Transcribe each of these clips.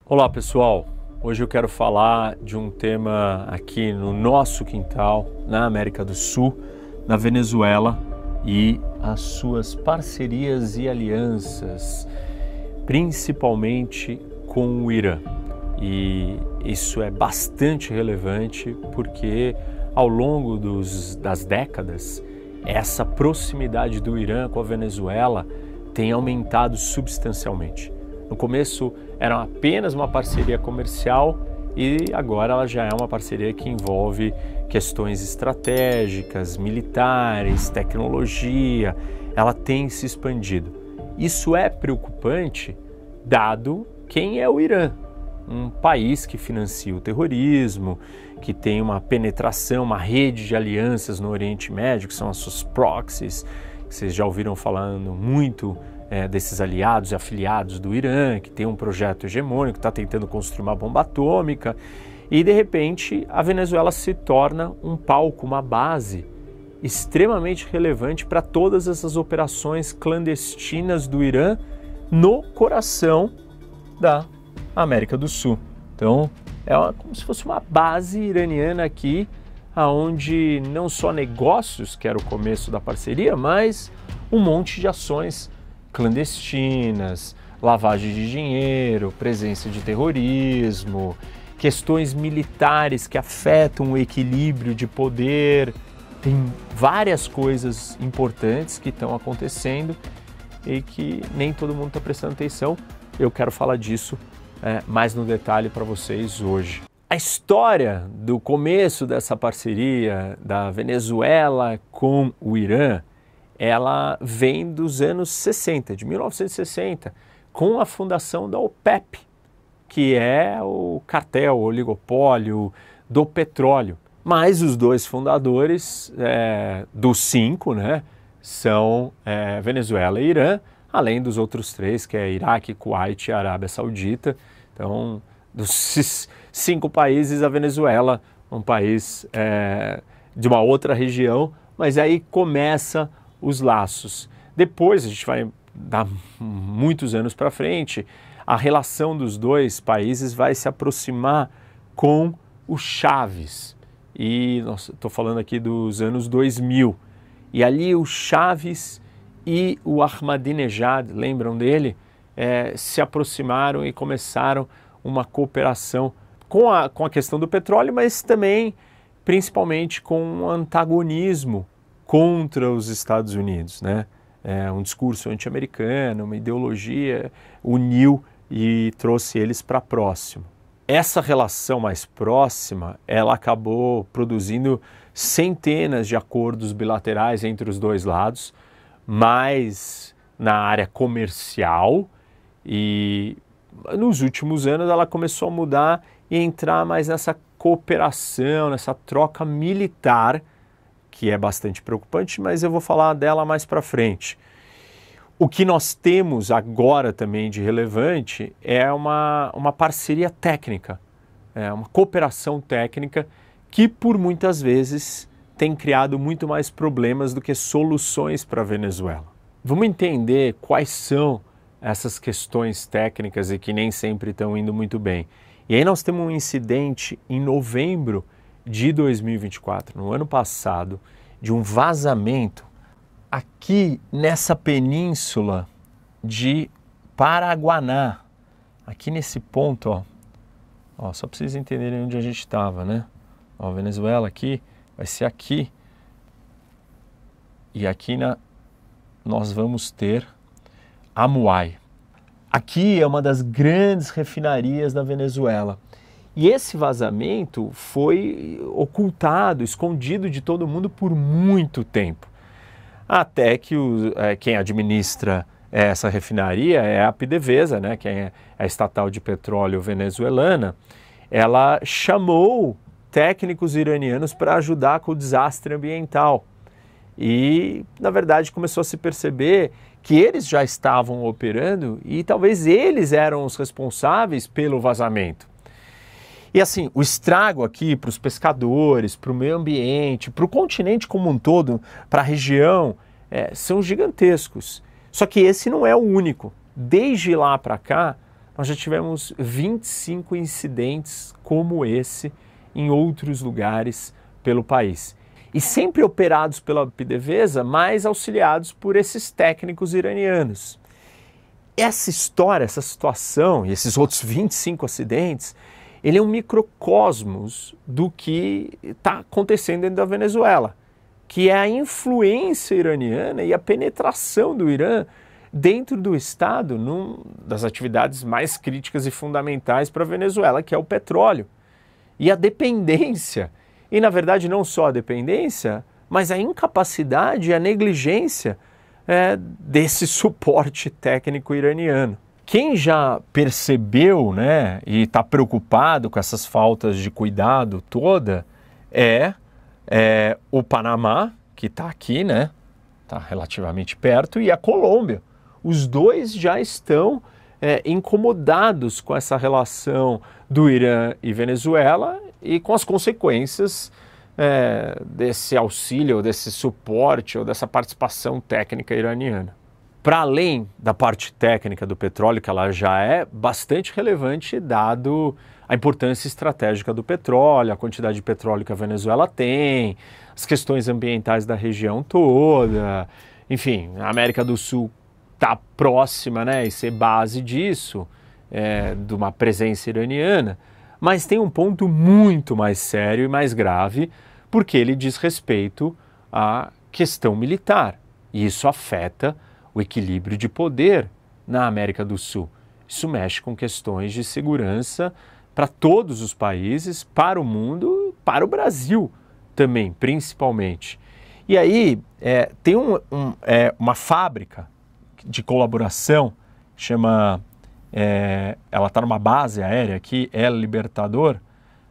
Olá pessoal, hoje eu quero falar de um tema aqui no nosso quintal, na América do Sul, na Venezuela e as suas parcerias e alianças, principalmente com o Irã. E isso é bastante relevante porque ao longo das décadas, essa proximidade do Irã com a Venezuela tem aumentado substancialmente. No começo era apenas uma parceria comercial e agora ela já é uma parceria que envolve questões estratégicas, militares, tecnologia. Ela tem se expandido. Isso é preocupante dado quem é o Irã, um país que financia o terrorismo, que tem uma penetração, uma rede de alianças no Oriente Médio, que são as suas proxies, que vocês já ouviram falando muito desses aliados e afiliados do Irã, que tem um projeto hegemônico, está tentando construir uma bomba atômica, e de repente a Venezuela se torna um palco, uma base extremamente relevante para todas essas operações clandestinas do Irã no coração da América do Sul. Então como se fosse uma base iraniana aqui, onde não só negócios, que era o começo da parceria, mas um monte de ações clandestinas, lavagem de dinheiro, presença de terrorismo, questões militares que afetam o equilíbrio de poder. Tem várias coisas importantes que estão acontecendo e que nem todo mundo está prestando atenção. Eu quero falar disso mais no detalhe para vocês hoje. A história do começo dessa parceria da Venezuela com o Irã, ela vem dos anos 60, de 1960, com a fundação da OPEP, que é o cartel, o oligopólio do petróleo. Mas os dois fundadores dos 5, são Venezuela e Irã, além dos outros 3, que é Iraque, Kuwait e Arábia Saudita. Então, dos 5 países, a Venezuela, um país de uma outra região, mas aí começa os laços. Depois, a gente vai dar muitos anos para frente, a relação dos dois países vai se aproximar com o Chávez. E estou falando aqui dos anos 2000. E ali o Chávez e o Ahmadinejad, lembram dele? Se aproximaram e começaram uma cooperação com a questão do petróleo, mas também, principalmente, com um antagonismo contra os Estados Unidos, um discurso anti-americano, uma ideologia, uniu e trouxe eles para próximo. Essa relação mais próxima, ela acabou produzindo centenas de acordos bilaterais entre os dois lados, mais na área comercial, e nos últimos anos ela começou a mudar e entrar mais nessa cooperação, nessa troca militar, que é bastante preocupante, mas eu vou falar dela mais para frente. O que nós temos agora também de relevante é uma parceria técnica, uma cooperação técnica que por muitas vezes tem criado muito mais problemas do que soluções para a Venezuela. Vamos entender quais são essas questões técnicas e que nem sempre estão indo muito bem. E aí nós temos um incidente em novembro de 2024, no ano passado, de um vazamento aqui nessa península de Paraguaná, aqui nesse ponto, só para vocês entenderem onde a gente estava, Venezuela aqui, vai ser aqui, e aqui nós vamos ter Amuay. Aqui é uma das grandes refinarias da Venezuela. E esse vazamento foi ocultado, escondido de todo mundo por muito tempo. Até que quem administra essa refinaria é a PDVSA, que é a estatal de petróleo venezuelana. Ela chamou técnicos iranianos para ajudar com o desastre ambiental. E, na verdade, começou a se perceber que eles já estavam operando e talvez eles eram os responsáveis pelo vazamento. E assim, o estrago aqui para os pescadores, para o meio ambiente, para o continente como um todo, para a região, são gigantescos. Só que esse não é o único. Desde lá para cá, nós já tivemos 25 incidentes como esse em outros lugares pelo país. E sempre operados pela PDVSA, mas auxiliados por esses técnicos iranianos. Essa história, essa situação e esses outros 25 acidentes, ele é um microcosmos do que está acontecendo dentro da Venezuela, que é a influência iraniana e a penetração do Irã dentro do Estado, das atividades mais críticas e fundamentais para a Venezuela, que é o petróleo. E a dependência, e na verdade não só a dependência, mas a incapacidade e a negligência desse suporte técnico iraniano. Quem já percebeu, né, e está preocupado com essas faltas de cuidado toda é o Panamá, que está aqui, né, está relativamente perto, e a Colômbia. Os dois já estão incomodados com essa relação do Irã e Venezuela e com as consequências desse auxílio, desse suporte ou dessa participação técnica iraniana. Para além da parte técnica do petróleo, que ela já é bastante relevante, dado a importância estratégica do petróleo, a quantidade de petróleo que a Venezuela tem, as questões ambientais da região toda, enfim, a América do Sul está próxima, né, e ser base disso, de uma presença iraniana, mas tem um ponto muito mais sério e mais grave, porque ele diz respeito à questão militar, e isso afeta o equilíbrio de poder na América do Sul. Isso mexe com questões de segurança para todos os países, para o mundo, para o Brasil também, principalmente. E aí tem uma fábrica de colaboração, chama, ela está numa base aérea aqui, El Libertador,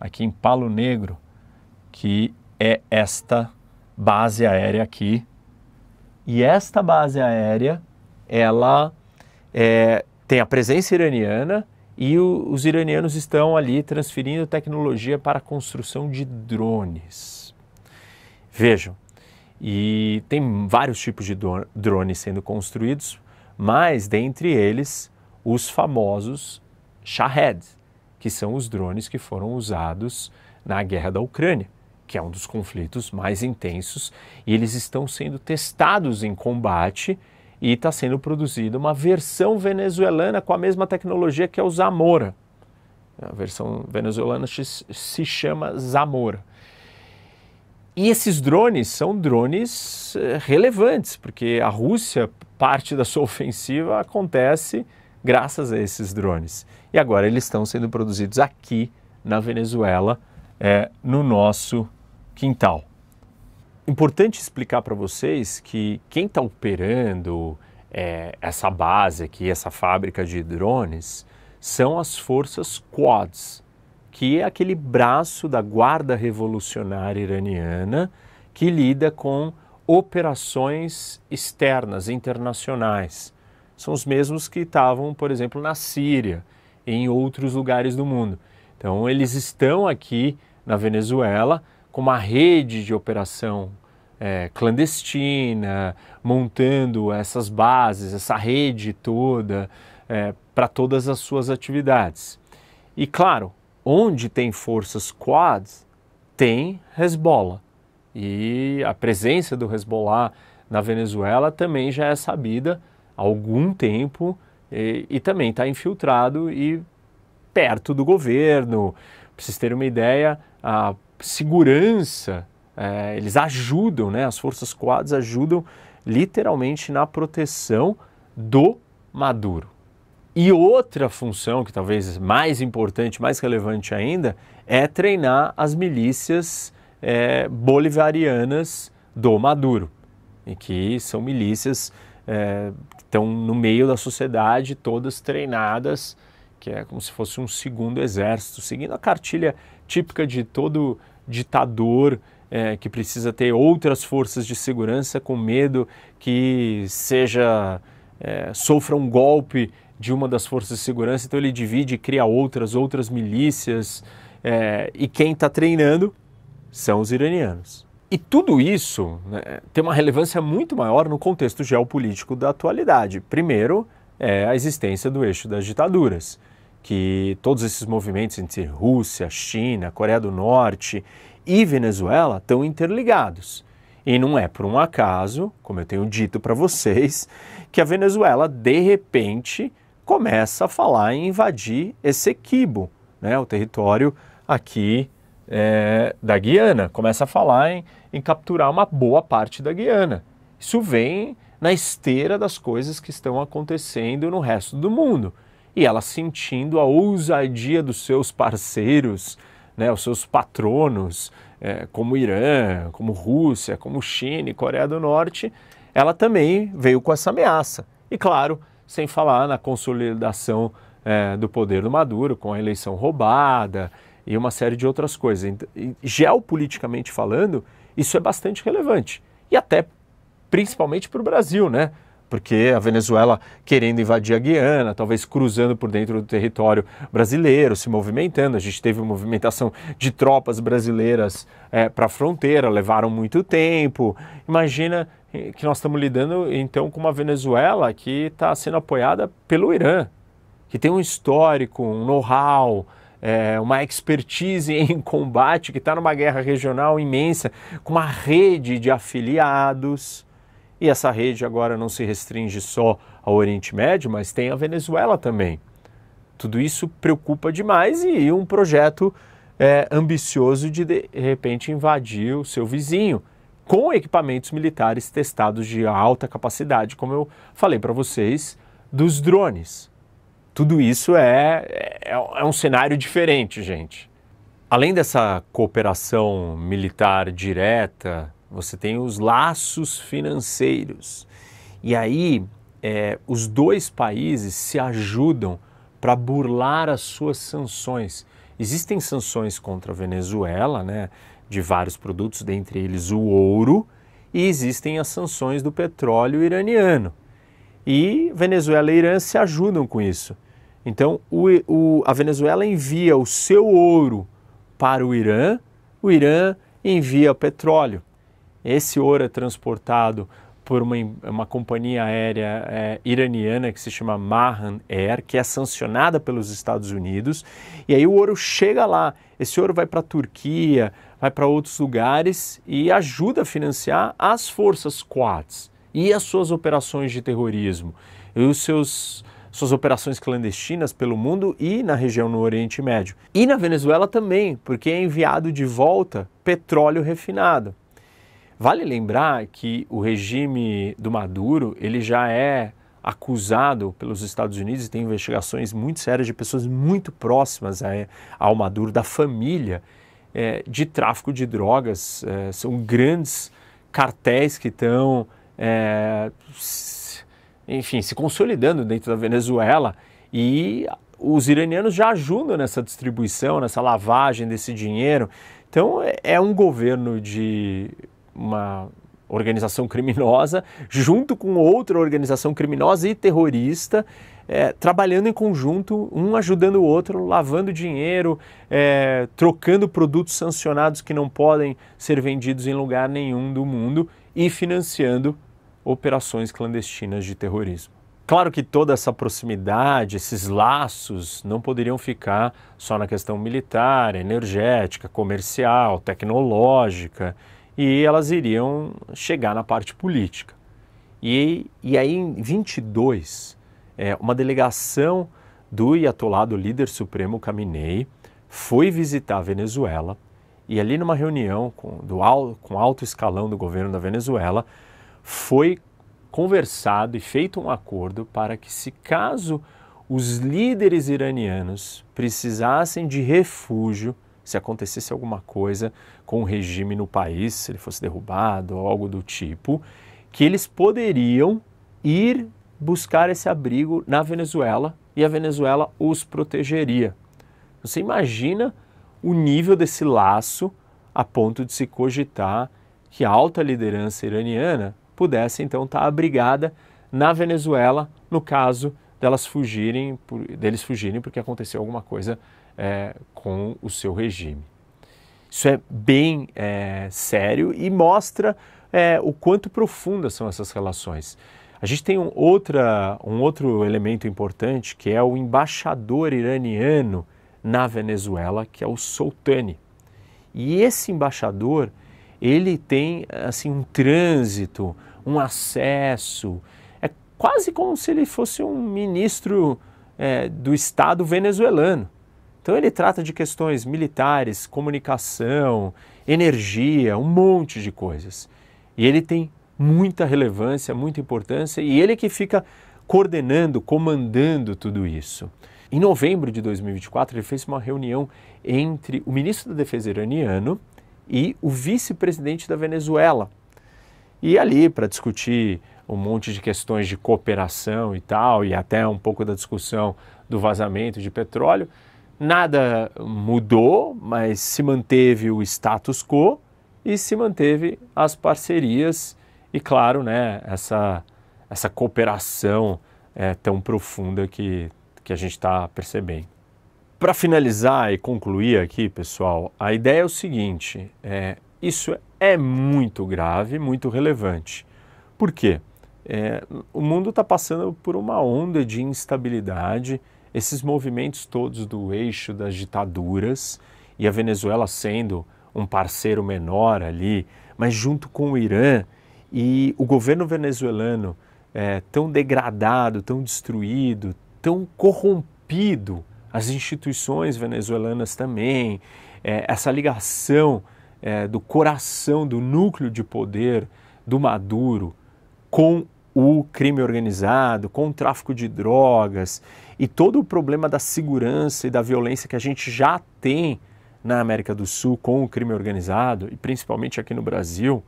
aqui em Palo Negro, que é esta base aérea aqui. E esta base aérea, ela tem a presença iraniana e os iranianos estão ali transferindo tecnologia para a construção de drones. Vejam, e tem vários tipos de drones sendo construídos, mas dentre eles os famosos Shahed, que são os drones que foram usados na guerra da Ucrânia, que é um dos conflitos mais intensos, e eles estão sendo testados em combate e está sendo produzida uma versão venezuelana com a mesma tecnologia que é o Zamora. A versão venezuelana se chama Zamora. E esses drones são drones relevantes, porque a Rússia, parte da sua ofensiva acontece graças a esses drones. E agora eles estão sendo produzidos aqui na Venezuela, no nosso quintal. Importante explicar para vocês que quem está operando essa base aqui, essa fábrica de drones, são as forças Quds, que é aquele braço da Guarda Revolucionária Iraniana que lida com operações externas, internacionais. São os mesmos que estavam, por exemplo, na Síria e em outros lugares do mundo. Então, eles estão aqui na Venezuela com uma rede de operação clandestina, montando essas bases, essa rede toda para todas as suas atividades. E claro, onde tem forças Quds, tem Hezbollah. E a presença do Hezbollah na Venezuela também já é sabida há algum tempo e também está infiltrado e perto do governo. Para vocês terem uma ideia, a segurança, eles ajudam, né? As forças Quds ajudam literalmente na proteção do Maduro. E outra função, que talvez mais importante, mais relevante ainda, é treinar as milícias bolivarianas do Maduro, e que são milícias que estão no meio da sociedade, todas treinadas, que é como se fosse um segundo exército, seguindo a cartilha típica de todo ditador que precisa ter outras forças de segurança com medo que sofra um golpe de uma das forças de segurança, então ele divide e cria outras milícias, e quem está treinando são os iranianos. E tudo isso, né, tem uma relevância muito maior no contexto geopolítico da atualidade. Primeiro, a existência do eixo das ditaduras. que todos esses movimentos entre Rússia, China, Coreia do Norte e Venezuela estão interligados. E não é por um acaso, como eu tenho dito para vocês, que a Venezuela, de repente, começa a falar em invadir Essequibo, né, o território aqui da Guiana. Começa a falar em capturar uma boa parte da Guiana. Isso vem na esteira das coisas que estão acontecendo no resto do mundo. E ela sentindo a ousadia dos seus parceiros, né, os seus patronos, como Irã, como Rússia, como China e Coreia do Norte, ela também veio com essa ameaça. E claro, sem falar na consolidação do poder do Maduro, com a eleição roubada e uma série de outras coisas. E, geopoliticamente falando, isso é bastante relevante. E até principalmente para o Brasil, né? Porque a Venezuela querendo invadir a Guiana, talvez cruzando por dentro do território brasileiro, se movimentando. A gente teve uma movimentação de tropas brasileiras para a fronteira, levaram muito tempo. Imagina que nós estamos lidando então com uma Venezuela que está sendo apoiada pelo Irã, que tem um histórico, um know-how, uma expertise em combate, que está numa guerra regional imensa, com uma rede de afiliados. E essa rede agora não se restringe só ao Oriente Médio, mas tem a Venezuela também. Tudo isso preocupa demais e um projeto ambicioso de repente invadir o seu vizinho, com equipamentos militares testados de alta capacidade, como eu falei para vocês, dos drones. Tudo isso é um cenário diferente, gente. Além dessa cooperação militar direta, você tem os laços financeiros. E aí, os dois países se ajudam para burlar as suas sanções. Existem sanções contra a Venezuela, né, de vários produtos, dentre eles o ouro, e existem as sanções do petróleo iraniano. E Venezuela e Irã se ajudam com isso. Então, a Venezuela envia o seu ouro para o Irã envia petróleo. Esse ouro é transportado por uma companhia aérea iraniana que se chama Mahan Air, que é sancionada pelos Estados Unidos, e aí o ouro chega lá. Esse ouro vai para a Turquia, vai para outros lugares e ajuda a financiar as forças Quds e as suas operações de terrorismo, e suas operações clandestinas pelo mundo e na região no Oriente Médio. E na Venezuela também, porque é enviado de volta petróleo refinado. Vale lembrar que o regime do Maduro, ele já é acusado pelos Estados Unidos e tem investigações muito sérias de pessoas muito próximas ao Maduro, da família, de tráfico de drogas. São grandes cartéis que estão, enfim, se consolidando dentro da Venezuela, e os iranianos já ajudam nessa distribuição, nessa lavagem desse dinheiro. Então é um governo de uma organização criminosa, junto com outra organização criminosa e terrorista, trabalhando em conjunto, um ajudando o outro, lavando dinheiro, trocando produtos sancionados que não podem ser vendidos em lugar nenhum do mundo e financiando operações clandestinas de terrorismo. Claro que toda essa proximidade, esses laços, não poderiam ficar só na questão militar, energética, comercial, tecnológica, e elas iriam chegar na parte política. E aí, em 22, uma delegação do Ayatollah, do líder supremo Khamenei, foi visitar a Venezuela, e ali numa reunião com alto escalão do governo da Venezuela, foi conversado e feito um acordo para que, se caso os líderes iranianos precisassem de refúgio, se acontecesse alguma coisa com o regime no país, se ele fosse derrubado ou algo do tipo, que eles poderiam ir buscar esse abrigo na Venezuela e a Venezuela os protegeria. Você imagina o nível desse laço a ponto de se cogitar que a alta liderança iraniana pudesse então estar abrigada na Venezuela no caso deles fugirem porque aconteceu alguma coisa com o seu regime. Isso é bem sério e mostra o quanto profundas são essas relações. A gente tem um outro elemento importante, que é o embaixador iraniano na Venezuela, que é o Soltani. E esse embaixador, ele tem assim, um trânsito, um acesso, é quase como se ele fosse um ministro do Estado venezuelano. Então ele trata de questões militares, comunicação, energia, um monte de coisas. E ele tem muita relevância, muita importância, e ele que fica coordenando, comandando tudo isso. Em novembro de 2024, ele fez uma reunião entre o ministro da Defesa iraniano e o vice-presidente da Venezuela. E ali, para discutir um monte de questões de cooperação e tal, e até um pouco da discussão do vazamento de petróleo, nada mudou, mas se manteve o status quo e se manteve as parcerias e, claro, né, essa cooperação tão profunda que a gente está percebendo. Para finalizar e concluir aqui, pessoal, a ideia é o seguinte, isso é muito grave, muito relevante. Por quê? O mundo está passando por uma onda de instabilidade, esses movimentos todos do eixo das ditaduras, e a Venezuela sendo um parceiro menor ali, mas junto com o Irã, e o governo venezuelano tão degradado, tão destruído, tão corrompido, as instituições venezuelanas também, essa ligação do coração, do núcleo de poder do Maduro com o crime organizado, com o tráfico de drogas e todo o problema da segurança e da violência que a gente já tem na América do Sul com o crime organizado, e principalmente aqui no Brasil,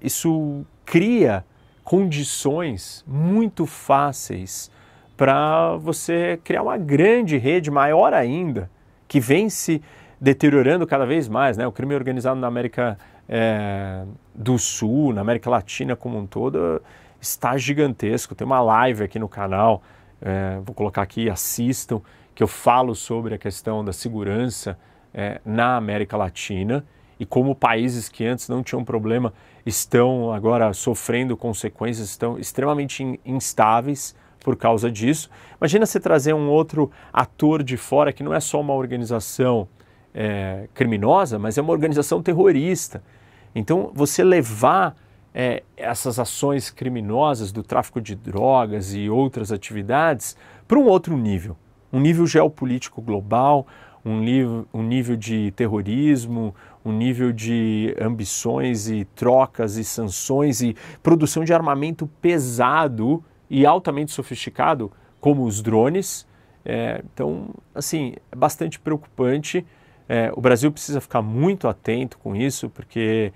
isso cria condições muito fáceis para você criar uma grande rede, maior ainda, que vem se deteriorando cada vez mais, né? O crime organizado na América do Sul, na América Latina como um todo, está gigantesco. Tem uma live aqui no canal, vou colocar aqui, assistam, que eu falo sobre a questão da segurança na América Latina e como países que antes não tinham problema estão agora sofrendo consequências, estão extremamente instáveis por causa disso. Imagina você trazer um outro ator de fora que não é só uma organização criminosa, mas é uma organização terrorista. Então, você levar essas ações criminosas do tráfico de drogas e outras atividades para um outro nível, um nível geopolítico global, um nível de terrorismo, um nível de ambições e trocas e sanções e produção de armamento pesado e altamente sofisticado, como os drones. Então, assim, é bastante preocupante. O Brasil precisa ficar muito atento com isso, porque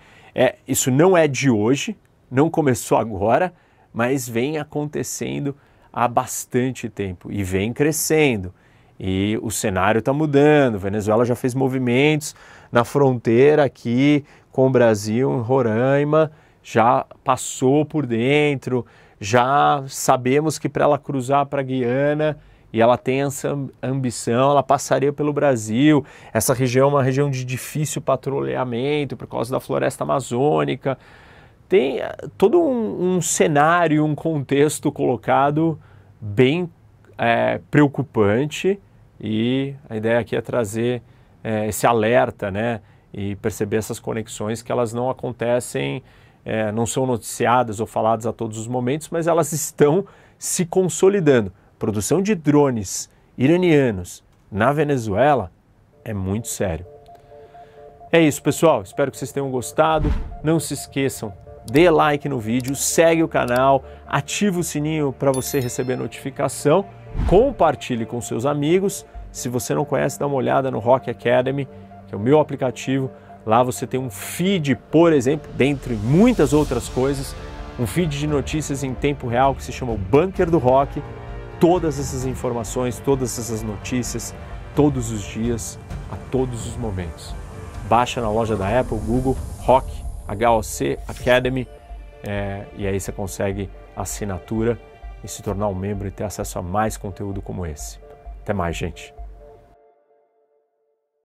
isso não é de hoje, não começou agora, mas vem acontecendo há bastante tempo e vem crescendo. E o cenário está mudando. A Venezuela já fez movimentos na fronteira aqui com o Brasil, em Roraima, já passou por dentro, já sabemos que para ela cruzar para a Guiana, e ela tem essa ambição, ela passaria pelo Brasil. Essa região é uma região de difícil patrulhamento por causa da floresta amazônica. Tem todo um cenário, um contexto colocado bem preocupante, e a ideia aqui é trazer esse alerta, né, e perceber essas conexões que elas não acontecem, não são noticiadas ou faladas a todos os momentos, mas elas estão se consolidando. Produção de drones iranianos na Venezuela é muito sério. É isso, pessoal. Espero que vocês tenham gostado. Não se esqueçam, dê like no vídeo, segue o canal, ativa o sininho para você receber notificação, compartilhe com seus amigos. Se você não conhece, dá uma olhada no Rock Academy, que é o meu aplicativo. Lá você tem um feed, por exemplo, dentre muitas outras coisas, um feed de notícias em tempo real que se chama o Bunker do Rock. Todas essas informações, todas essas notícias, todos os dias, a todos os momentos. Baixa na loja da Apple, Google, Rock, HOC Academy, e aí você consegue a assinatura e se tornar um membro e ter acesso a mais conteúdo como esse. Até mais, gente!